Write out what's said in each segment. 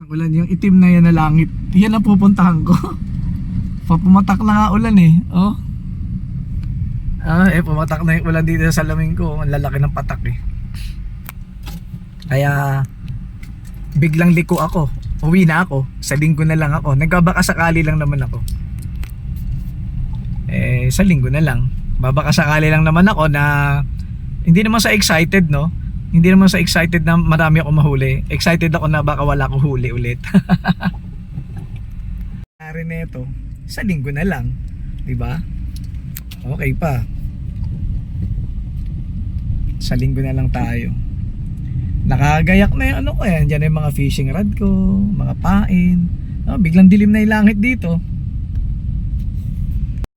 Ulan, yung itim na yan na langit, yan ang pupuntahan ko. Pumatak na nga ulan eh. Oh. Pumatak na yung ulan dito sa salamin ko. Ang lalaki ng patak eh. Kaya biglang liko ako. Uwi na ako. Sa linggo na lang ako. Nagkabakasakali lang naman ako. Sa linggo na lang. Babakasakali lang naman ako na hindi naman sa excited, no? Hindi naman sa excited na marami ako mahuli. Excited ako na baka wala akong huli ulit. Ari neto, sa linggo na lang, 'di ba? Okay pa. Sa linggo na lang tayo. Nakagayak na yung ano ko yan. Diyan yung mga fishing rod ko, mga pain. Biglang dilim na yung langit dito.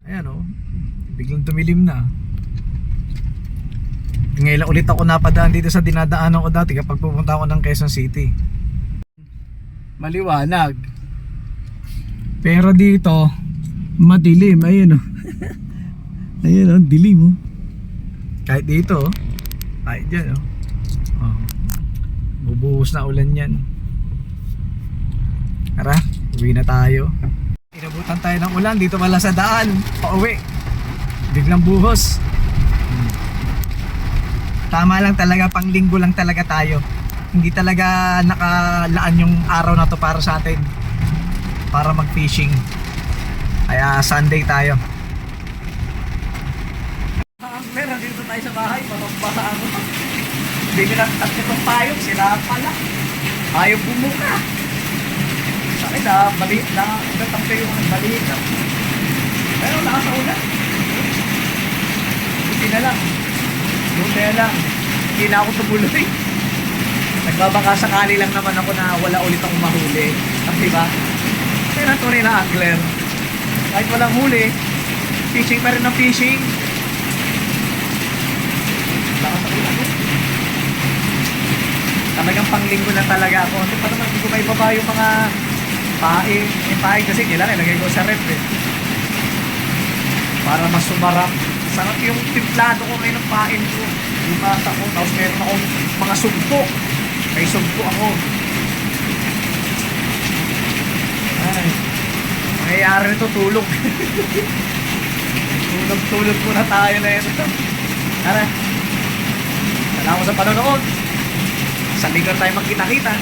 Ayan o, biglang tumilim na. Ngayon lang ulit ako napadaan dito sa dinadaanan ko dati kapag pupunta ako ng Quezon City. Maliwanag. Pero dito madilim. Ayun o. Ayun o, dilim o. Kahit dito o. Kahit dyan o. Bubuhos na ulan yan. Tara, uwi na tayo. Inabutan tayo ng ulan dito pala sa daan. Pauwi. Biglang buhos. Tama lang talaga, pang linggo lang talaga tayo. Hindi talaga nakalaan yung araw na to para sa atin, para mag fishing. Kaya Sunday tayo. Meron dito tayo sa bahay. Mababa ako. Hindi na at itong payong sila pala. Ayaw bumuka. Sakit na, balik na. Gatang kayo ng balik na. Pero nakasa ulan. Buti na lang. Buti na lang. Hindi na ako tumuloy. Nagbabaka sakali lang naman ako na wala ulit akong mahuli. Diba? Kaya tunay na angler. Kahit walang huli, fishing pa rin ng fishing. Lakas ako lang. Talagang panglinggo na talaga ako. Kasi pa naman hindi ko may baba yung mga pain. Yung pain kasi kailangan ilagay ko sa rep eh. Para mas sumarap. Sarap yung timplado ko ngayon ng pain ko. Lumasa ko. Tapos meron akong mga sugpo. May sugpo ako. Ay. Mangyayari nito tulog. Tulog muna tayo na ito. Tara. Salamat sa panonood. Sa linggo tayo magkita-kita.